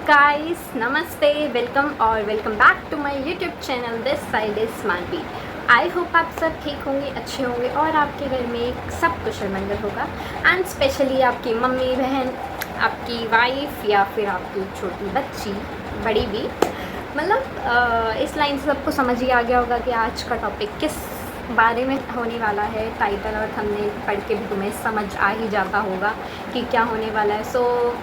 Guys नमस्ते, welcome और welcome back to my YouTube channel. This side is Manvi. I hope आप सब ठीक होंगे, अच्छे होंगे और आपके घर में सब कुशल मंगल होगा। एंड स्पेशली आपकी मम्मी बहन, आपकी वाइफ या फिर आपकी छोटी बच्ची, बड़ी भी, मतलब इस लाइन से सबको समझ ही आ गया होगा कि आज का टॉपिक किस बारे में होने वाला है। टाइटल और थंबनेल पढ़ के भी तुम्हें समझ आ ही जाता होगा कि क्या होने वाला है। सो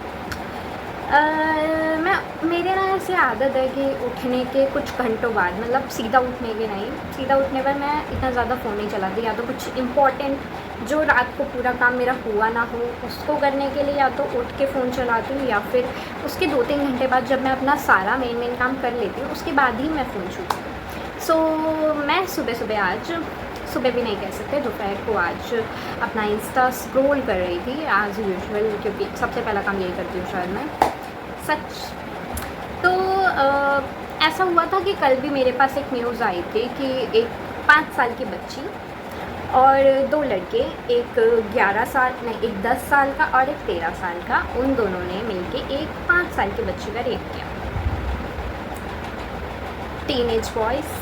मेरे ना ऐसे आदत है कि उठने के कुछ घंटों बाद, मतलब सीधा उठने के नहीं, सीधा उठने पर मैं इतना ज़्यादा फ़ोन नहीं चलाती। या तो कुछ इम्पॉर्टेंट जो रात को पूरा काम मेरा हुआ ना हो उसको करने के लिए या तो उठ के फ़ोन चलाती हूँ, या फिर उसके 2-3 घंटे बाद जब मैं अपना सारा मेन काम कर लेती हूँ उसके बाद ही मैं फ़ोन छूती हूँ। सो मैं सुबह भी नहीं कह सकते, दोपहर को आज अपना इंस्टा स्क्रॉल कर रही थी एज़ यूजुअल, क्योंकि सबसे पहला काम यही करती हूँ शायद मैं, सच। तो ऐसा हुआ था कि कल भी मेरे पास एक न्यूज़ आई थी कि एक 5 साल की बच्ची और 2 लड़के, एक 11 साल नहीं, एक 10 साल का और एक 13 साल का, उन दोनों ने मिलके एक 5 साल की बच्ची का रेप किया। टीनेज बॉयज़,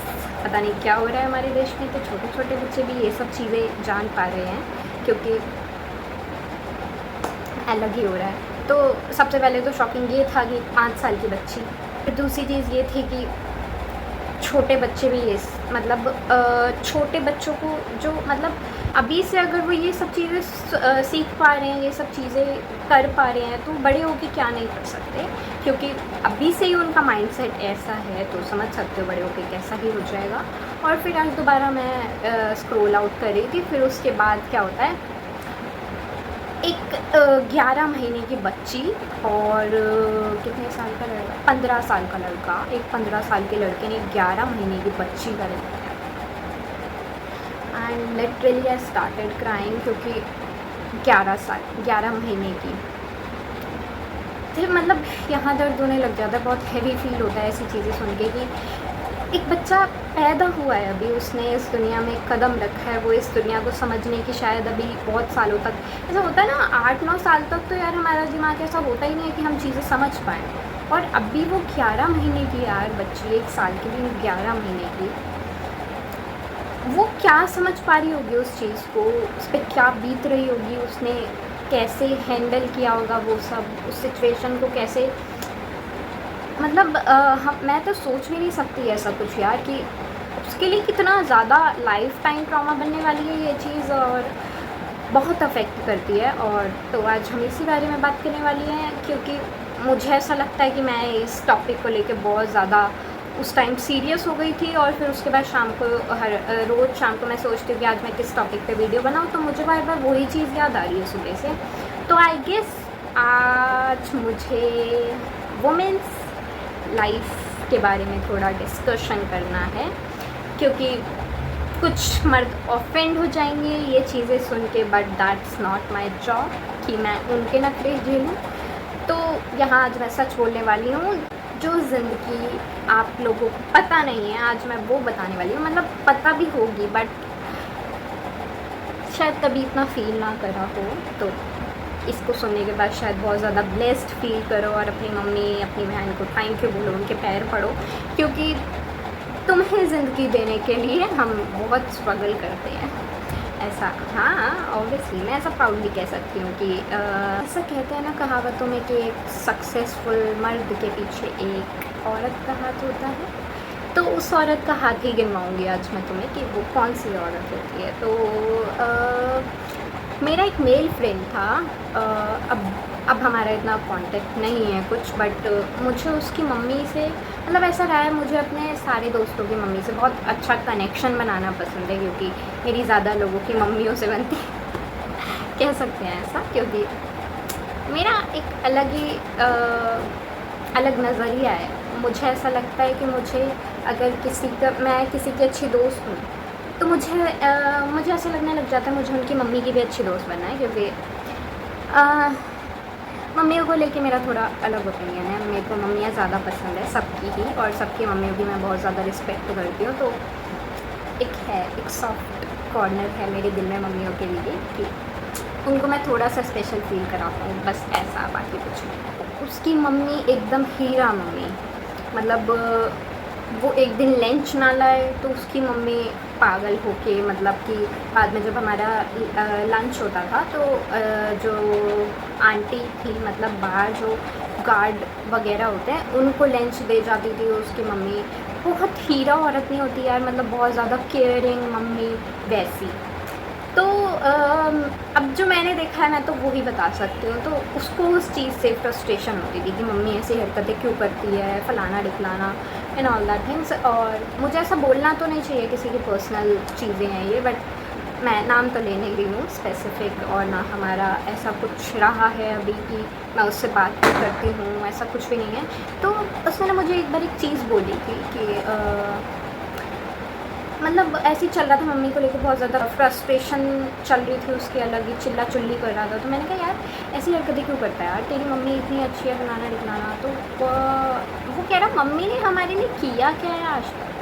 पता नहीं क्या हो रहा है हमारे देश में, तो छोटे छोटे बच्चे भी ये सब चीज़ें जान पा रहे हैं, क्योंकि अलग ही हो रहा है। तो सबसे पहले तो शॉकिंग ये था कि 5 साल की बच्ची, फिर दूसरी चीज़ ये थी कि छोटे बच्चे भी ये मतलब छोटे बच्चों को जो, मतलब अभी से अगर वो ये सब चीज़ें सीख पा रहे हैं, ये सब चीज़ें कर पा रहे हैं, तो बड़े होके क्या नहीं कर सकते, क्योंकि अभी से ही उनका माइंडसेट ऐसा है, तो समझ सकते हो बड़े होके कैसा ही हो जाएगा। और फिर आज दोबारा मैं स्क्रॉल आउट कर रही थी, फिर उसके बाद क्या होता है, एक 11 महीने की बच्ची और कितने साल का लड़का, 15 साल का लड़का, एक 15 साल के लड़के ने 11 महीने की बच्ची का रेप किया। And literally I started crying, क्योंकि 11 महीने की फिर, मतलब यहाँ दर्द होने लग जाता है, बहुत हैवी फील होता है ऐसी चीज़ें सुन के कि एक बच्चा पैदा हुआ है, अभी उसने इस दुनिया में कदम रखा है, वो इस दुनिया को समझने की शायद अभी बहुत सालों तक, ऐसा होता है ना 8-9 साल तक तो यार हमारा दिमाग ऐसा होता ही नहीं है कि हम चीज़ें समझ पाएँ। और अभी वो 11 महीने की यार बच्ची, 1 साल की भी 11 महीने की, वो क्या समझ पा रही होगी उस चीज़ को, उस पर क्या बीत रही होगी, उसने कैसे हैंडल किया होगा वो सब, उस सिचुएशन को कैसे, मतलब मैं तो सोच भी नहीं सकती ऐसा कुछ यार, कि उसके लिए कितना ज़्यादा लाइफ टाइम ट्रॉमा बनने वाली है ये चीज़, और बहुत अफेक्ट करती है। और तो आज हम इसी बारे में बात करने वाली हैं, क्योंकि मुझे ऐसा लगता है कि मैं इस टॉपिक को लेकर बहुत ज़्यादा उस टाइम सीरियस हो गई थी, और फिर उसके बाद शाम को रोज़ शाम को मैं सोचती हूँ कि आज मैं किस टॉपिक पे वीडियो बनाऊँ, तो मुझे बार बार वही चीज़ याद आ रही है सुबह से। तो आई गेस आज मुझे वुमेन्स लाइफ के बारे में थोड़ा डिस्कशन करना है, क्योंकि कुछ मर्द ऑफेंड हो जाएंगे ये चीज़ें सुन के, but that's not my job कि मैं उनके नखरे झेलूँ। तो यहाँ आज मैं सच बोलने वाली हूँ, जो ज़िंदगी आप लोगों को पता नहीं है आज मैं वो बताने वाली हूँ, मतलब पता भी होगी बट शायद कभी इतना फील ना करा हो, तो इसको सुनने के बाद शायद बहुत ज़्यादा ब्लेस्ड फील करो और अपनी मम्मी, अपनी बहन को थैंक यू बोलो, उनके पैर पड़ो, क्योंकि तुम्हें ज़िंदगी देने के लिए हम बहुत स्ट्रगल करते हैं। ऐसा, हाँ ऑब्वियसली मैं ऐसा प्राउडली कह सकती हूँ कि ऐसा कहते हैं ना कहावतों में कि एक सक्सेसफुल मर्द के पीछे एक औरत का हाथ होता है, तो उस औरत का हाथ ही गिनवाऊँगी आज मैं तुम्हें कि वो कौन सी औरत होती है। तो मेरा एक मेल फ्रेंड था, अब हमारा इतना कांटेक्ट नहीं है कुछ, बट मुझे उसकी मम्मी से, मतलब ऐसा रहा है, मुझे अपने सारे दोस्तों की मम्मी से बहुत अच्छा कनेक्शन बनाना पसंद है, क्योंकि मेरी ज़्यादा लोगों की मम्मियों से बनती कह सकते हैं ऐसा, क्योंकि मेरा एक अलग ही अलग नज़रिया है। मुझे ऐसा लगता है कि मुझे अगर मैं किसी की अच्छी दोस्त हूँ, तो मुझे ऐसा लगने लग जाता है मुझे उनकी मम्मी की भी अच्छी दोस्त बनना है, क्योंकि मम्मियों को लेके मेरा थोड़ा अलग ओपिनियन है। मेरे को मम्मियाँ ज़्यादा पसंद है सबकी ही, और सबकी मम्मियों की मैं बहुत ज़्यादा रिस्पेक्ट करती हूँ। तो एक सॉफ्ट कॉर्नर है मेरे दिल में मम्मियों के लिए कि उनको मैं थोड़ा सा स्पेशल फ़ील कराता हूँ, बस ऐसा, बाकी कुछ नहीं। उसकी मम्मी एकदम हीरा मम्मी, मतलब वो एक दिन लंच ना लाए तो उसकी मम्मी पागल होके, मतलब कि बाद में जब हमारा लंच होता था तो जो आंटी थी, मतलब बाहर जो गार्ड वगैरह होते हैं उनको लंच दे जाती थी उसकी मम्मी। बहुत हीरा औरत नहीं होती यार, मतलब बहुत ज़्यादा केयरिंग मम्मी वैसी। तो अब जो मैंने देखा है मैं तो वो ही बता सकती हूँ। तो उसको उस चीज़ से फ्रस्ट्रेशन होती थी कि मम्मी ऐसी हरकतें क्यों करती है, फ़लाना ढिकलाना एंड ऑल दैट थिंग्स। और मुझे ऐसा बोलना तो नहीं चाहिए, किसी की पर्सनल चीज़ें हैं ये, बट मैं नाम तो ले नहीं रही हूँ स्पेसिफ़िक, और ना हमारा ऐसा कुछ रहा है अभी कि मैं उससे बात भी करती हूँ, ऐसा कुछ भी नहीं है। तो उसने ना मुझे एक बार एक चीज़ बोली थी कि मतलब ऐसे ही चल रहा था, मम्मी को लेकर बहुत ज़्यादा फ्रस्ट्रेशन चल रही थी उसकी, अलग ही चिल्ला चिल्ली कर रहा था। तो मैंने कहा यार ऐसी हरकतें क्यों करता है यार, तेरी मम्मी इतनी अच्छी है, बनाना दिखलाना। तो वो कह रहा मम्मी ने हमारे लिए किया क्या है आज तक।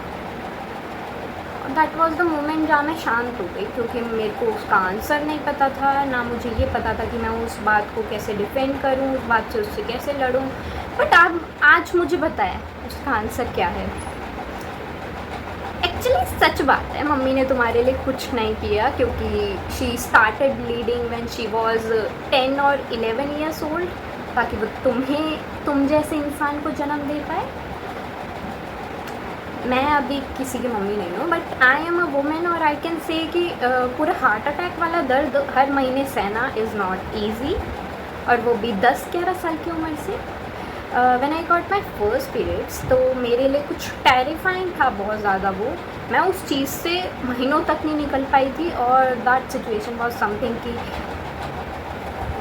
दैट वॉज द मोमेंट जहाँ मैं शांत हो गई, क्योंकि मेरे को उसका आंसर नहीं पता था, ना मुझे ये पता था कि मैं उस बात को कैसे डिफेंड करूँ, उस बात से उससे कैसे लड़ूँ। बट अब आज मुझे पता है उसका आंसर क्या है। एक्चुअली सच बात है, मम्मी ने तुम्हारे लिए कुछ नहीं किया, क्योंकि she started bleeding when she was 10 और 11 ईयर्स ओल्ड, ताकि वो तुम जैसे इंसान को जन्म दे पाए। मैं अभी किसी की मम्मी नहीं हूँ, but I am a women, और आई कैन से कि पूरा हार्ट अटैक वाला दर्द हर महीने सहना इज़ नॉट ईजी, और वो भी 10-11 साल की उम्र से। When I got my first periods, तो मेरे लिए कुछ टेरिफाइंग था बहुत ज़्यादा वो। मैं उस चीज़ से महीनों तक नहीं निकल पाई थी, और दैट सिचुएशन वॉज समथिंग कि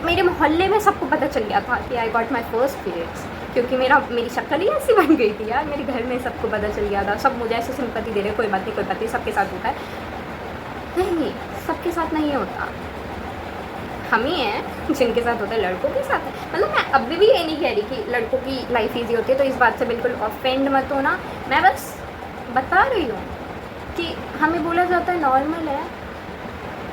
मेरे मोहल्ले में सबको पता चल गया था कि I got my first periods, क्योंकि मेरी शक्ल ही ऐसी बन गई थी यार। मेरे घर में सबको पता चल गया था, सब मुझे ऐसे सिंपैथी दे रहे, कोई बात नहीं कोई बात नहीं, सबके साथ होता है। नहीं, सबके साथ नहीं होता, हम ही हैं जिनके साथ होता है, लड़कों के साथ है। मतलब मैं अभी भी ये नहीं कह रही कि लड़कों की लाइफ ईजी होती है, तो इस बात से बिल्कुल ऑफेंड मत होना। मैं बस बता रही हूँ कि हमें बोला जाता है नॉर्मल है,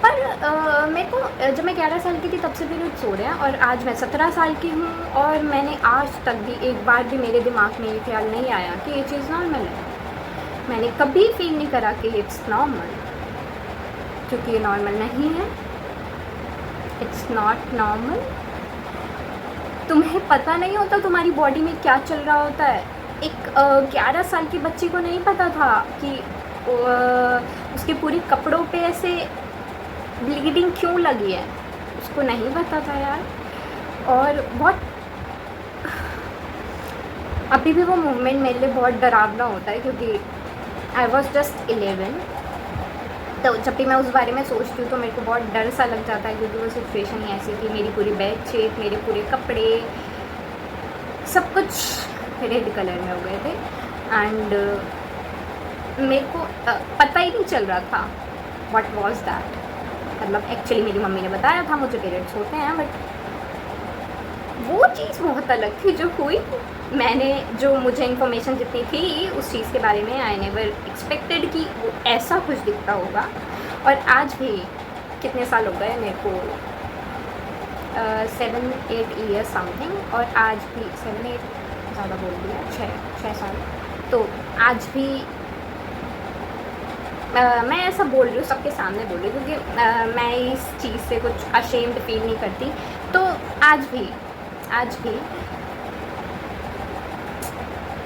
पर मेरे को जब मैं 11 साल की थी तब से पीरियड्स हो रहे हैं, और आज मैं 17 साल की हूँ, और मैंने आज तक भी एक बार भी मेरे दिमाग में ये ख्याल नहीं आया कि ये चीज़ नॉर्मल है। मैंने कभी फील नहीं करा कि इट्स नॉर्मल, क्योंकि ये नॉर्मल नहीं है। It's not normal. तुम्हें पता नहीं होता तुम्हारी बॉडी में क्या चल रहा होता है। एक 11 साल की बच्ची को नहीं पता था कि उसके पूरे कपड़ों पे ऐसे ब्लीडिंग क्यों लगी है, उसको नहीं पता था यार। और बहुत अभी भी वो मोमेंट मेरे लिए बहुत डरावना होता है, क्योंकि आई वॉज जस्ट 11। तो जब भी मैं उस बारे में सोचती हूँ तो मेरे को बहुत डर सा लग जाता है, क्योंकि वो सिचुएशन ही ऐसी थी। मेरी पूरी बेडशीट, मेरे पूरे कपड़े, सब कुछ रेड कलर में हो गए थे, एंड मेरे को पता ही नहीं चल रहा था व्हाट वाज दैट। मतलब एक्चुअली मेरी मम्मी ने बताया था मुझे पीरियड्स होते हैं, बट वो चीज़ बहुत अलग थी जो हुई। जो मुझे इन्फॉर्मेशन जितनी थी उस चीज़ के बारे में, आई नेवर एक्सपेक्टेड कि वो ऐसा कुछ दिखता होगा। और आज भी कितने साल हो गए मेरे को, 7-8 ईयर्स समथिंग, और आज भी 7-8 ज़्यादा बोल दिया, 6 साल। तो आज भी मैं ऐसा बोल रही हूँ, सबके सामने बोल रही हूँ, क्योंकि मैं इस चीज़ से कुछ अशेम्ड फील नहीं करती। तो आज भी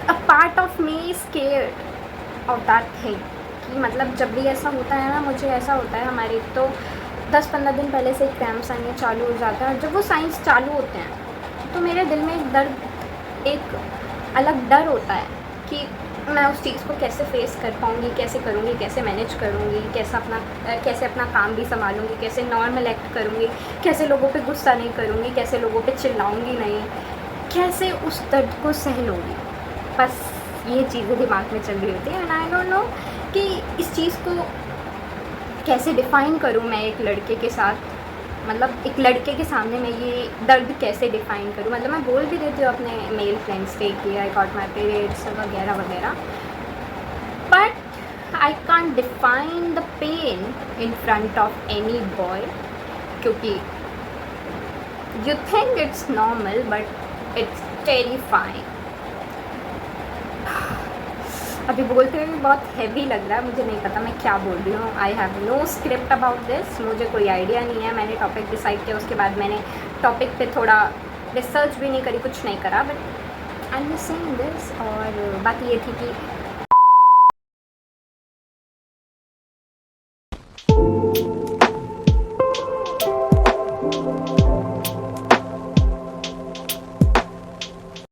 a part of me is scared of that thing, कि मतलब जब भी ऐसा होता है ना, मुझे ऐसा होता है, हमारे तो 10-15 दिन पहले से एग्जाम्स आने चालू हो जाता है। जब वो साइंस चालू होते हैं तो मेरे दिल में एक अलग डर होता है कि मैं उस चीज़ को कैसे फेस कर पाऊँगी, कैसे करूँगी, कैसे मैनेज करूँगी, कैसे अपना काम भी संभालूँगी, कैसे नॉर्मल एक्ट करूँगी, कैसे लोगों पे गुस्सा नहीं करूँगी, कैसे लोगों पे चिल्लाऊँगी नहीं, कैसे उस दर्द को सह लूँगी। बस ये चीज़ें दिमाग में चल रही होती है, एंड आई डोंट नो कि इस चीज़ को कैसे डिफ़ाइन करूँ मैं एक लड़के के साथ। मतलब एक लड़के के सामने मैं ये दर्द कैसे डिफ़ाइन करूँ। मतलब मैं बोल भी देती हूँ अपने मेल फ्रेंड्स से कि आई गॉट माई पीरियड्स वगैरह वगैरह, but I can't define the pain in front of any boy, क्योंकि you think it's normal but it's terrifying. अभी बोलते हुए भी बहुत हैवी लग रहा है, मुझे नहीं पता मैं क्या बोल रही हूँ। I have no script about this, मुझे कोई आइडिया नहीं है। मैंने टॉपिक डिसाइड किया, उसके बाद मैंने टॉपिक पे थोड़ा रिसर्च भी नहीं करी, कुछ नहीं करा, but I am saying this. और बात ये थी कि